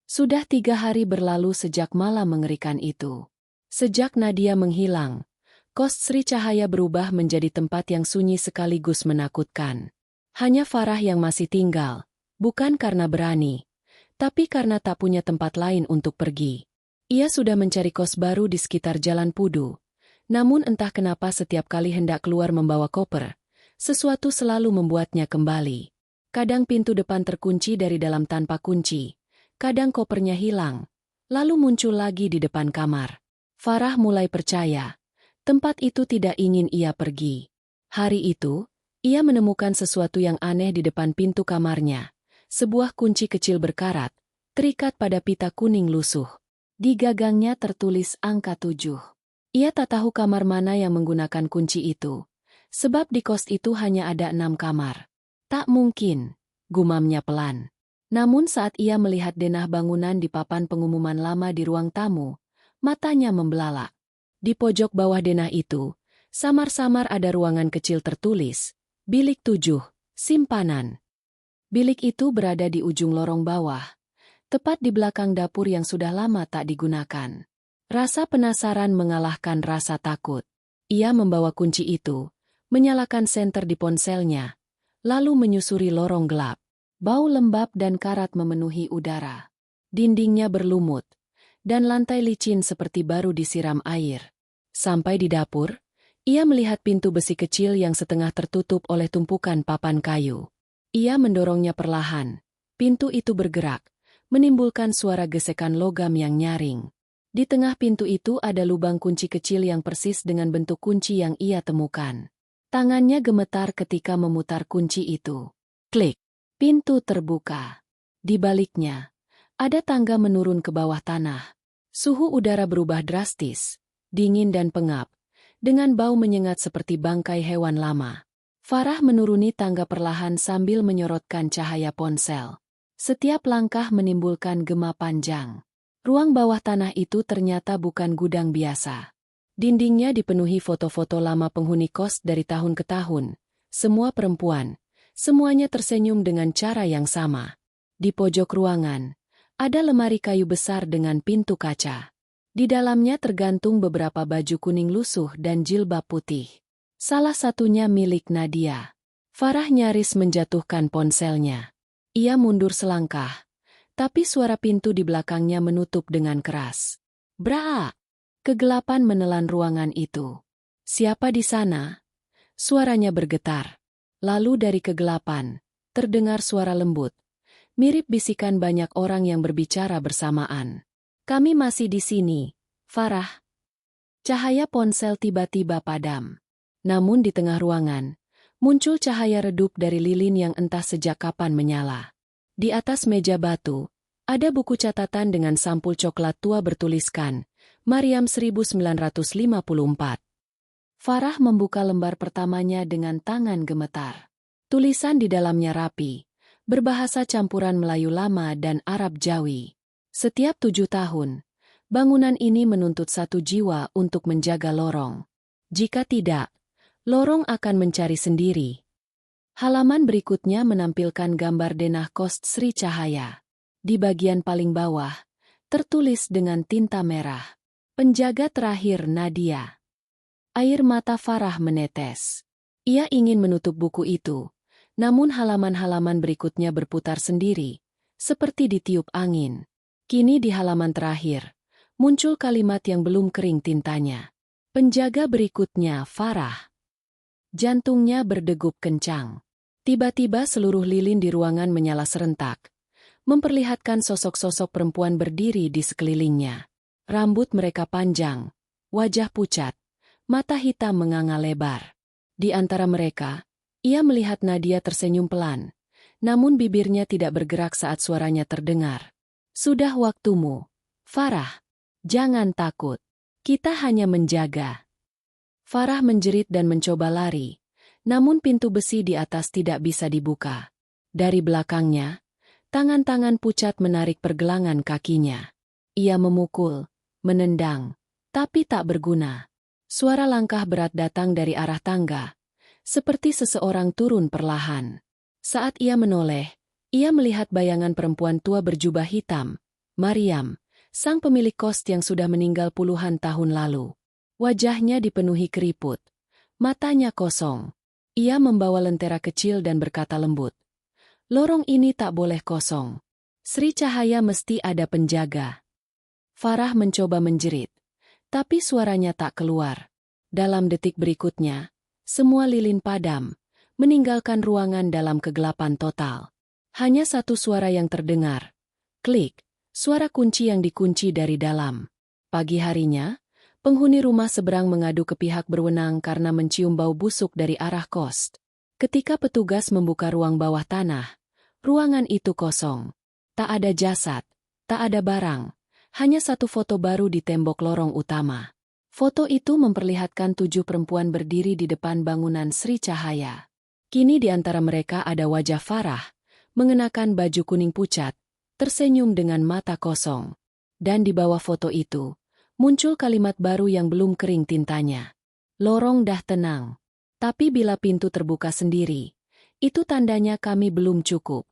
Sudah 3 hari berlalu sejak malam mengerikan itu. Sejak Nadia menghilang, kos Sri Cahaya berubah menjadi tempat yang sunyi sekaligus menakutkan. Hanya Farah yang masih tinggal, bukan karena berani, tapi karena tak punya tempat lain untuk pergi. Ia sudah mencari kos baru di sekitar Jalan Pudu. Namun entah kenapa setiap kali hendak keluar membawa koper, sesuatu selalu membuatnya kembali. Kadang pintu depan terkunci dari dalam tanpa kunci. Kadang kopernya hilang, lalu muncul lagi di depan kamar. Farah mulai percaya, tempat itu tidak ingin ia pergi. Hari itu, ia menemukan sesuatu yang aneh di depan pintu kamarnya. Sebuah kunci kecil berkarat, terikat pada pita kuning lusuh. Di gagangnya tertulis angka 7. Ia tak tahu kamar mana yang menggunakan kunci itu, sebab di kos itu hanya ada 6 kamar. Tak mungkin, gumamnya pelan. Namun saat ia melihat denah bangunan di papan pengumuman lama di ruang tamu, matanya membelalak. Di pojok bawah denah itu, samar-samar ada ruangan kecil tertulis, Bilik 7, Simpanan. Bilik itu berada di ujung lorong bawah, tepat di belakang dapur yang sudah lama tak digunakan. Rasa penasaran mengalahkan rasa takut. Ia membawa kunci itu, menyalakan senter di ponselnya, lalu menyusuri lorong gelap. Bau lembab dan karat memenuhi udara. Dindingnya berlumut, dan lantai licin seperti baru disiram air. Sampai di dapur, ia melihat pintu besi kecil yang setengah tertutup oleh tumpukan papan kayu. Ia mendorongnya perlahan. Pintu itu bergerak, menimbulkan suara gesekan logam yang nyaring. Di tengah pintu itu ada lubang kunci kecil yang persis dengan bentuk kunci yang ia temukan. Tangannya gemetar ketika memutar kunci itu. Klik. Pintu terbuka. Di baliknya, ada tangga menurun ke bawah tanah. Suhu udara berubah drastis, dingin dan pengap, dengan bau menyengat seperti bangkai hewan lama. Farah menuruni tangga perlahan sambil menyorotkan cahaya ponsel. Setiap langkah menimbulkan gema panjang. Ruang bawah tanah itu ternyata bukan gudang biasa. Dindingnya dipenuhi foto-foto lama penghuni kos dari tahun ke tahun. Semua perempuan. Semuanya tersenyum dengan cara yang sama. Di pojok ruangan, ada lemari kayu besar dengan pintu kaca. Di dalamnya tergantung beberapa baju kuning lusuh dan jilbab putih. Salah satunya milik Nadia. Farah nyaris menjatuhkan ponselnya. Ia mundur selangkah, tapi suara pintu di belakangnya menutup dengan keras. Braa! Kegelapan menelan ruangan itu. Siapa di sana? Suaranya bergetar. Lalu dari kegelapan, terdengar suara lembut, mirip bisikan banyak orang yang berbicara bersamaan. Kami masih di sini, Farah. Cahaya ponsel tiba-tiba padam. Namun di tengah ruangan, muncul cahaya redup dari lilin yang entah sejak kapan menyala. Di atas meja batu, ada buku catatan dengan sampul coklat tua bertuliskan, Mariam 1954. Farah membuka lembar pertamanya dengan tangan gemetar. Tulisan di dalamnya rapi, berbahasa campuran Melayu lama dan Arab Jawi. Setiap 7 tahun, bangunan ini menuntut 1 jiwa untuk menjaga lorong. Jika tidak, lorong akan mencari sendiri. Halaman berikutnya menampilkan gambar denah kos Sri Cahaya. Di bagian paling bawah, tertulis dengan tinta merah, penjaga terakhir Nadia. Air mata Farah menetes. Ia ingin menutup buku itu, namun halaman-halaman berikutnya berputar sendiri, seperti ditiup angin. Kini di halaman terakhir, muncul kalimat yang belum kering tintanya. Penjaga berikutnya Farah. Jantungnya berdegup kencang. Tiba-tiba seluruh lilin di ruangan menyala serentak, memperlihatkan sosok-sosok perempuan berdiri di sekelilingnya. Rambut mereka panjang, wajah pucat, mata hitam menganga lebar. Di antara mereka, ia melihat Nadia tersenyum pelan, namun bibirnya tidak bergerak saat suaranya terdengar. Sudah waktumu, Farah. Jangan takut. Kita hanya menjaga. Farah menjerit dan mencoba lari, namun pintu besi di atas tidak bisa dibuka. Dari belakangnya, tangan-tangan pucat menarik pergelangan kakinya. Ia memukul, menendang, tapi tak berguna. Suara langkah berat datang dari arah tangga, seperti seseorang turun perlahan. Saat ia menoleh, ia melihat bayangan perempuan tua berjubah hitam, Mariam, sang pemilik kos yang sudah meninggal puluhan tahun lalu. Wajahnya dipenuhi keriput, matanya kosong. Ia membawa lentera kecil dan berkata lembut, "Lorong ini tak boleh kosong. Sri Cahaya mesti ada penjaga." Farah mencoba menjerit, tapi suaranya tak keluar. Dalam detik berikutnya, semua lilin padam, meninggalkan ruangan dalam kegelapan total. Hanya satu suara yang terdengar. Klik, suara kunci yang dikunci dari dalam. Pagi harinya, penghuni rumah seberang mengadu ke pihak berwenang karena mencium bau busuk dari arah kos. Ketika petugas membuka ruang bawah tanah, ruangan itu kosong. Tak ada jasad, tak ada barang, hanya satu foto baru di tembok lorong utama. Foto itu memperlihatkan 7 perempuan berdiri di depan bangunan Sri Cahaya. Kini di antara mereka ada wajah Farah, mengenakan baju kuning pucat, tersenyum dengan mata kosong. Dan di bawah foto itu, muncul kalimat baru yang belum kering tintanya. "Lorong dah tenang. Tapi bila pintu terbuka sendiri, itu tandanya kami belum cukup."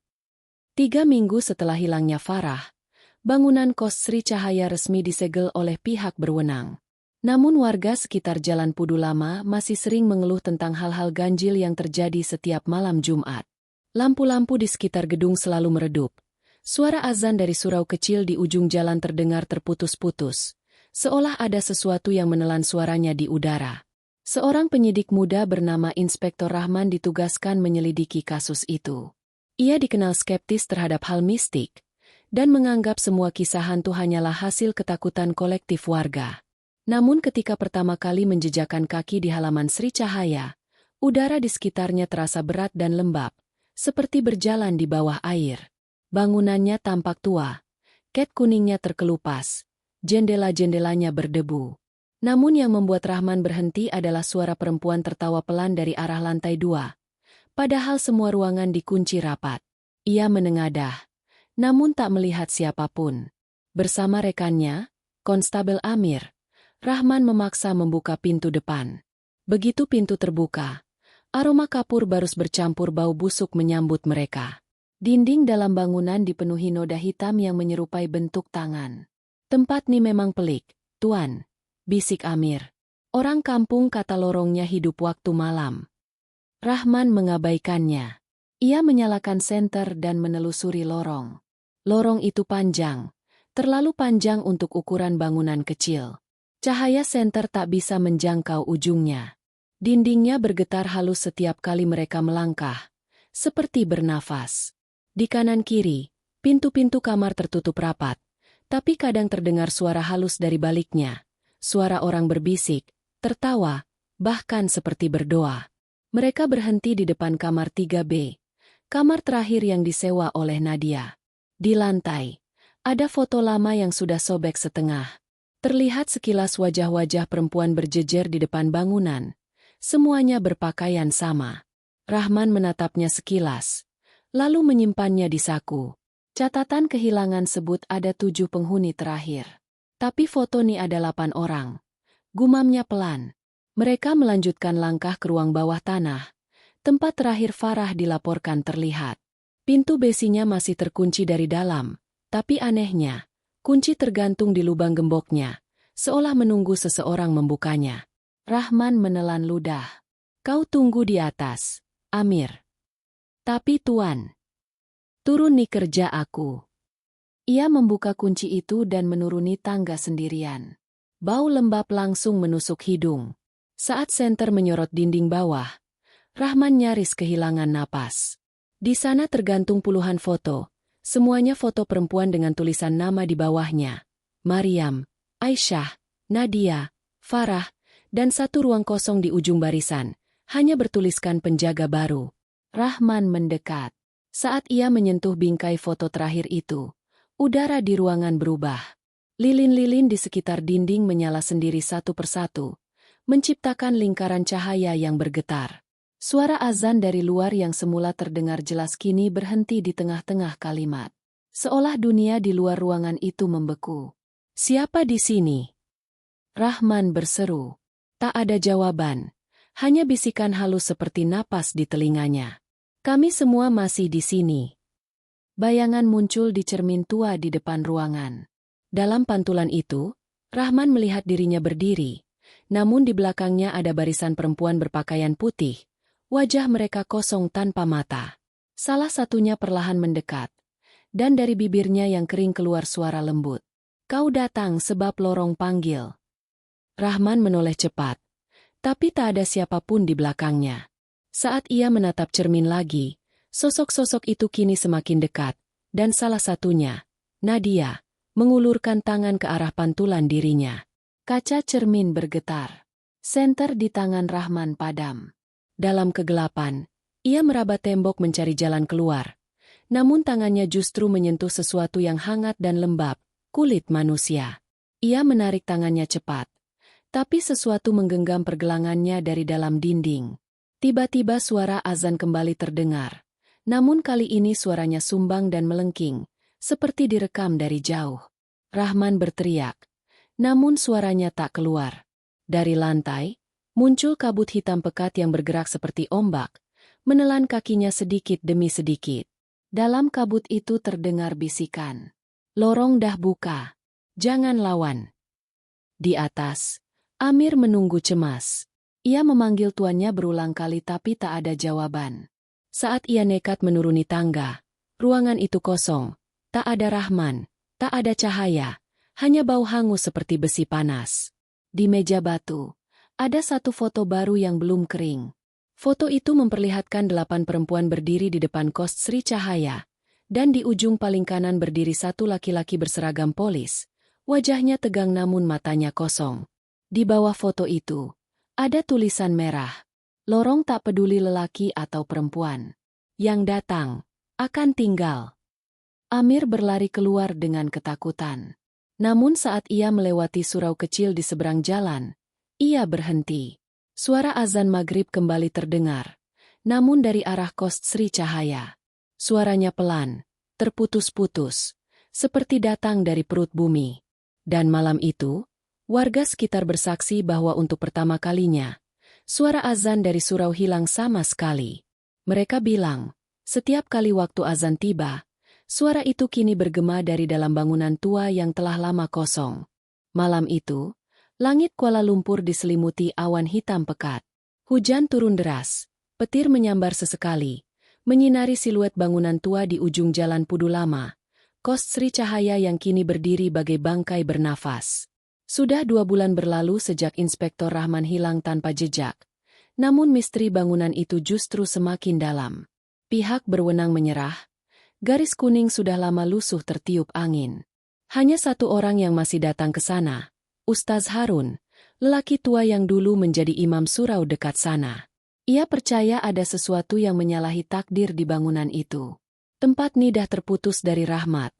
3 minggu setelah hilangnya Farah, bangunan kos Sri Cahaya resmi disegel oleh pihak berwenang. Namun warga sekitar Jalan Pudu Lama masih sering mengeluh tentang hal-hal ganjil yang terjadi setiap malam Jumat. Lampu-lampu di sekitar gedung selalu meredup. Suara azan dari surau kecil di ujung jalan terdengar terputus-putus, seolah ada sesuatu yang menelan suaranya di udara. Seorang penyidik muda bernama Inspektur Rahman ditugaskan menyelidiki kasus itu. Ia dikenal skeptis terhadap hal mistik, dan menganggap semua kisah hantu hanyalah hasil ketakutan kolektif warga. Namun ketika pertama kali menjejakkan kaki di halaman Sri Cahaya, udara di sekitarnya terasa berat dan lembab, seperti berjalan di bawah air. Bangunannya tampak tua, cat kuningnya terkelupas, jendela-jendelanya berdebu. Namun yang membuat Rahman berhenti adalah suara perempuan tertawa pelan dari arah lantai 2. Padahal semua ruangan dikunci rapat. Ia menengadah, namun tak melihat siapapun. Bersama rekannya, Konstabel Amir, Rahman memaksa membuka pintu depan. Begitu pintu terbuka, aroma kapur barus bercampur bau busuk menyambut mereka. Dinding dalam bangunan dipenuhi noda hitam yang menyerupai bentuk tangan. "Tempat ini memang pelik, Tuan," bisik Amir. "Orang kampung kata lorongnya hidup waktu malam." Rahman mengabaikannya. Ia menyalakan senter dan menelusuri lorong. Lorong itu panjang, terlalu panjang untuk ukuran bangunan kecil. Cahaya senter tak bisa menjangkau ujungnya. Dindingnya bergetar halus setiap kali mereka melangkah, seperti bernafas. Di kanan kiri, pintu-pintu kamar tertutup rapat, tapi kadang terdengar suara halus dari baliknya. Suara orang berbisik, tertawa, bahkan seperti berdoa. Mereka berhenti di depan kamar 3B, kamar terakhir yang disewa oleh Nadia. Di lantai, ada foto lama yang sudah sobek setengah. Terlihat sekilas wajah-wajah perempuan berjejer di depan bangunan. Semuanya berpakaian sama. Rahman menatapnya sekilas, lalu menyimpannya di saku. Catatan kehilangan sebut ada 7 penghuni terakhir. Tapi foto ini ada 8 orang. Gumamnya pelan. Mereka melanjutkan langkah ke ruang bawah tanah. Tempat terakhir Farah dilaporkan terlihat. Pintu besinya masih terkunci dari dalam, tapi anehnya, kunci tergantung di lubang gemboknya, seolah menunggu seseorang membukanya. Rahman menelan ludah. "Kau tunggu di atas, Amir." "Tapi Tuan, turun nih kerja aku." Ia membuka kunci itu dan menuruni tangga sendirian. Bau lembab langsung menusuk hidung. Saat senter menyorot dinding bawah, Rahman nyaris kehilangan napas. Di sana tergantung puluhan foto, semuanya foto perempuan dengan tulisan nama di bawahnya. Mariam, Aisyah, Nadia, Farah, dan satu ruang kosong di ujung barisan, hanya bertuliskan penjaga baru. Rahman mendekat. Saat ia menyentuh bingkai foto terakhir itu, udara di ruangan berubah. Lilin-lilin di sekitar dinding menyala sendiri satu persatu, menciptakan lingkaran cahaya yang bergetar. Suara azan dari luar yang semula terdengar jelas kini berhenti di tengah-tengah kalimat. Seolah dunia di luar ruangan itu membeku. "Siapa di sini?" Rahman berseru. Tak ada jawaban, hanya bisikan halus seperti napas di telinganya. Kami semua masih di sini. Bayangan muncul di cermin tua di depan ruangan. Dalam pantulan itu, Rahman melihat dirinya berdiri, namun di belakangnya ada barisan perempuan berpakaian putih. Wajah mereka kosong tanpa mata. Salah satunya perlahan mendekat, dan dari bibirnya yang kering keluar suara lembut. Kau datang sebab lorong panggil. Rahman menoleh cepat, tapi tak ada siapapun di belakangnya. Saat ia menatap cermin lagi, sosok-sosok itu kini semakin dekat, dan salah satunya, Nadia, mengulurkan tangan ke arah pantulan dirinya. Kaca cermin bergetar. Senter di tangan Rahman padam. Dalam kegelapan, ia meraba tembok mencari jalan keluar. Namun tangannya justru menyentuh sesuatu yang hangat dan lembab, kulit manusia. Ia menarik tangannya cepat, tapi sesuatu menggenggam pergelangannya dari dalam dinding. Tiba-tiba suara azan kembali terdengar. Namun kali ini suaranya sumbang dan melengking, seperti direkam dari jauh. Rahman berteriak, namun suaranya tak keluar. Dari lantai, muncul kabut hitam pekat yang bergerak seperti ombak, menelan kakinya sedikit demi sedikit. Dalam kabut itu terdengar bisikan. Lorong dah buka. Jangan lawan. Di atas, Amir menunggu cemas. Ia memanggil tuannya berulang kali tapi tak ada jawaban. Saat ia nekat menuruni tangga, ruangan itu kosong. Tak ada Rahman, tak ada cahaya, hanya bau hangus seperti besi panas. Di meja batu, ada satu foto baru yang belum kering. Foto itu memperlihatkan 8 perempuan berdiri di depan kos Sri Cahaya, dan di ujung paling kanan berdiri satu laki-laki berseragam polis. Wajahnya tegang namun matanya kosong. Di bawah foto itu, ada tulisan merah. Lorong tak peduli lelaki atau perempuan. Yang datang, akan tinggal. Amir berlari keluar dengan ketakutan. Namun saat ia melewati surau kecil di seberang jalan, ia berhenti. Suara azan maghrib kembali terdengar, namun dari arah kos Sri Cahaya. Suaranya pelan, terputus-putus, seperti datang dari perut bumi. Dan malam itu, warga sekitar bersaksi bahwa untuk pertama kalinya, suara azan dari surau hilang sama sekali. Mereka bilang, setiap kali waktu azan tiba, suara itu kini bergema dari dalam bangunan tua yang telah lama kosong. Malam itu, langit Kuala Lumpur diselimuti awan hitam pekat. Hujan turun deras, petir menyambar sesekali, menyinari siluet bangunan tua di ujung jalan Pudu Lama, kos Sri Cahaya yang kini berdiri bagai bangkai bernafas. Sudah 2 bulan berlalu sejak Inspektor Rahman hilang tanpa jejak, namun misteri bangunan itu justru semakin dalam. Pihak berwenang menyerah, garis kuning sudah lama lusuh tertiup angin. Hanya satu orang yang masih datang ke sana, Ustaz Harun, lelaki tua yang dulu menjadi imam surau dekat sana. Ia percaya ada sesuatu yang menyalahi takdir di bangunan itu. Tempat nidah terputus dari rahmat,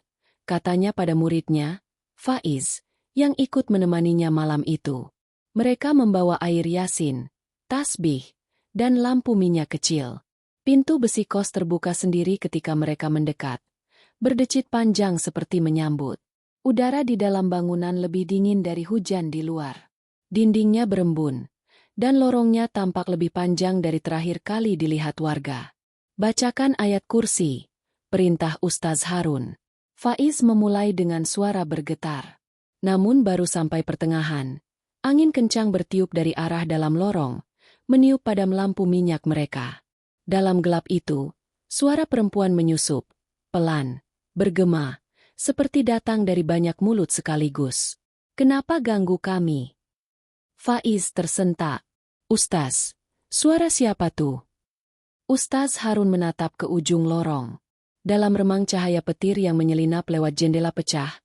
katanya pada muridnya, Faiz, yang ikut menemaninya malam itu. Mereka membawa air yasin, tasbih, dan lampu minyak kecil. Pintu besi kos terbuka sendiri ketika mereka mendekat, berdecit panjang seperti menyambut. Udara di dalam bangunan lebih dingin dari hujan di luar. Dindingnya berembun, dan lorongnya tampak lebih panjang dari terakhir kali dilihat warga. Bacakan ayat kursi, perintah Ustaz Harun. Faiz memulai dengan suara bergetar. Namun baru sampai pertengahan, angin kencang bertiup dari arah dalam lorong, meniup padam lampu minyak mereka. Dalam gelap itu, suara perempuan menyusup, pelan, bergema, seperti datang dari banyak mulut sekaligus. Kenapa ganggu kami? Faiz tersentak. Ustaz, suara siapa tuh? Ustaz Harun menatap ke ujung lorong. Dalam remang cahaya petir yang menyelinap lewat jendela pecah,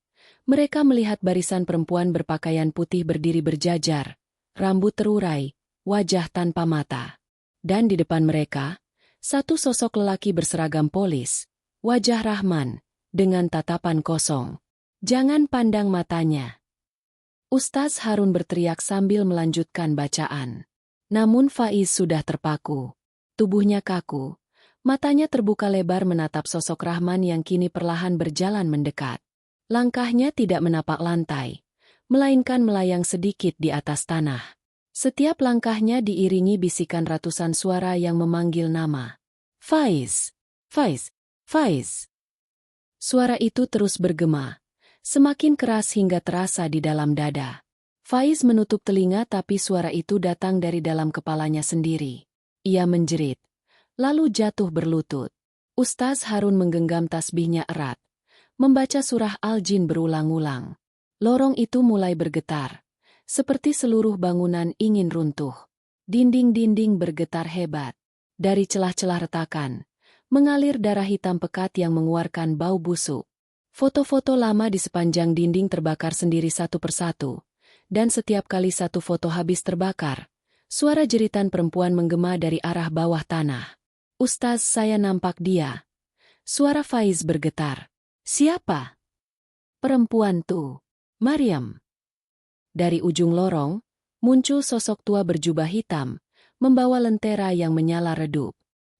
mereka melihat barisan perempuan berpakaian putih berdiri berjajar, rambut terurai, wajah tanpa mata. Dan di depan mereka, satu sosok lelaki berseragam polis, wajah Rahman, dengan tatapan kosong. Jangan pandang matanya. Ustaz Harun berteriak sambil melanjutkan bacaan. Namun Faiz sudah terpaku. Tubuhnya kaku, matanya terbuka lebar menatap sosok Rahman yang kini perlahan berjalan mendekat. Langkahnya tidak menapak lantai, melainkan melayang sedikit di atas tanah. Setiap langkahnya diiringi bisikan ratusan suara yang memanggil nama. Faiz, Faiz, Faiz. Suara itu terus bergema, semakin keras hingga terasa di dalam dada. Faiz menutup telinga tapi suara itu datang dari dalam kepalanya sendiri. Ia menjerit, lalu jatuh berlutut. Ustaz Harun menggenggam tasbihnya erat, membaca surah Al-Jin berulang-ulang. Lorong itu mulai bergetar, seperti seluruh bangunan ingin runtuh. Dinding-dinding bergetar hebat. Dari celah-celah retakan, mengalir darah hitam pekat yang mengeluarkan bau busuk. Foto-foto lama di sepanjang dinding terbakar sendiri satu persatu, dan setiap kali satu foto habis terbakar, suara jeritan perempuan menggema dari arah bawah tanah. Ustaz, saya nampak dia. Suara Faiz bergetar. Siapa? Perempuan tuh. Maryam. Dari ujung lorong, muncul sosok tua berjubah hitam, membawa lentera yang menyala redup.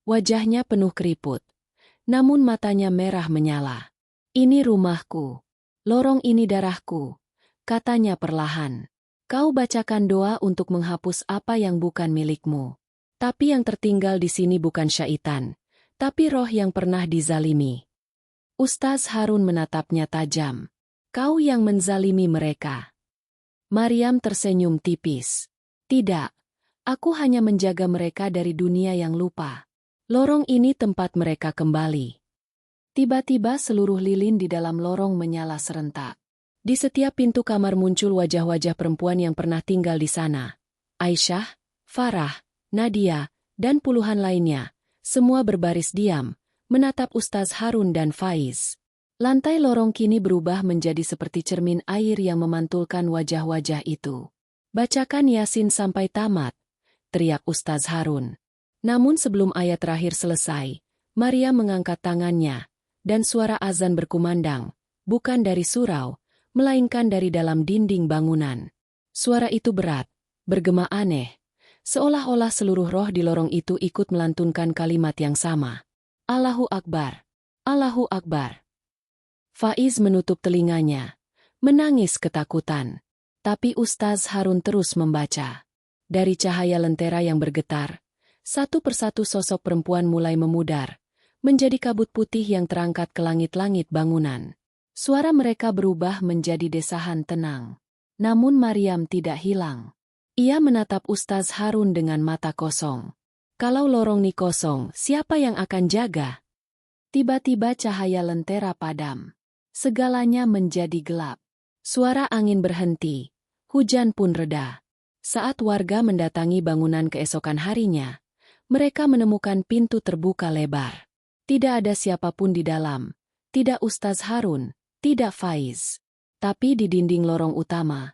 Wajahnya penuh keriput, namun matanya merah menyala. Ini rumahku. Lorong ini darahku, katanya perlahan. Kau bacakan doa untuk menghapus apa yang bukan milikmu. Tapi yang tertinggal di sini bukan syaitan, tapi roh yang pernah dizalimi. Ustaz Harun menatapnya tajam. Kau yang menzalimi mereka. Maryam tersenyum tipis. Tidak, aku hanya menjaga mereka dari dunia yang lupa. Lorong ini tempat mereka kembali. Tiba-tiba seluruh lilin di dalam lorong menyala serentak. Di setiap pintu kamar muncul wajah-wajah perempuan yang pernah tinggal di sana. Aisyah, Farah, Nadia, dan puluhan lainnya, semua berbaris diam, menatap Ustaz Harun dan Faiz. Lantai lorong kini berubah menjadi seperti cermin air yang memantulkan wajah-wajah itu. Bacakan Yasin sampai tamat, teriak Ustaz Harun. Namun sebelum ayat terakhir selesai, Maria mengangkat tangannya, dan suara azan berkumandang, bukan dari surau, melainkan dari dalam dinding bangunan. Suara itu berat, bergema aneh, seolah-olah seluruh roh di lorong itu ikut melantunkan kalimat yang sama. Allahu Akbar, Allahu Akbar. Faiz menutup telinganya, menangis ketakutan. Tapi Ustaz Harun terus membaca. Dari cahaya lentera yang bergetar, satu persatu sosok perempuan mulai memudar, menjadi kabut putih yang terangkat ke langit-langit bangunan. Suara mereka berubah menjadi desahan tenang. Namun Maryam tidak hilang. Ia menatap Ustaz Harun dengan mata kosong. Kalau lorong ini kosong, siapa yang akan jaga? Tiba-tiba cahaya lentera padam. Segalanya menjadi gelap. Suara angin berhenti. Hujan pun reda. Saat warga mendatangi bangunan keesokan harinya, mereka menemukan pintu terbuka lebar. Tidak ada siapapun di dalam. Tidak Ustaz Harun, tidak Faiz. Tapi di dinding lorong utama,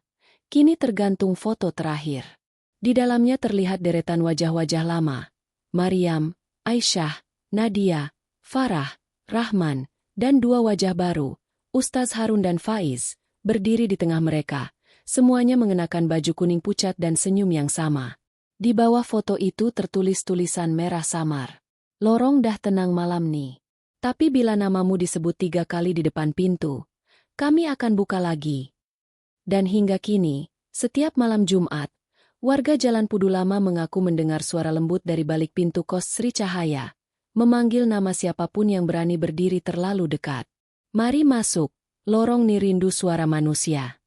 kini tergantung foto terakhir. Di dalamnya terlihat deretan wajah-wajah lama. Maryam, Aisyah, Nadia, Farah, Rahman, dan dua wajah baru, Ustaz Harun dan Faiz, berdiri di tengah mereka. Semuanya mengenakan baju kuning pucat dan senyum yang sama. Di bawah foto itu tertulis tulisan merah samar. Lorong dah tenang malam nih. Tapi bila namamu disebut 3 kali di depan pintu, kami akan buka lagi. Dan hingga kini, setiap malam Jumat, warga Jalan Pudu Lama mengaku mendengar suara lembut dari balik pintu kos Sri Cahaya, memanggil nama siapapun yang berani berdiri terlalu dekat. Mari masuk, lorong ni rindu suara manusia.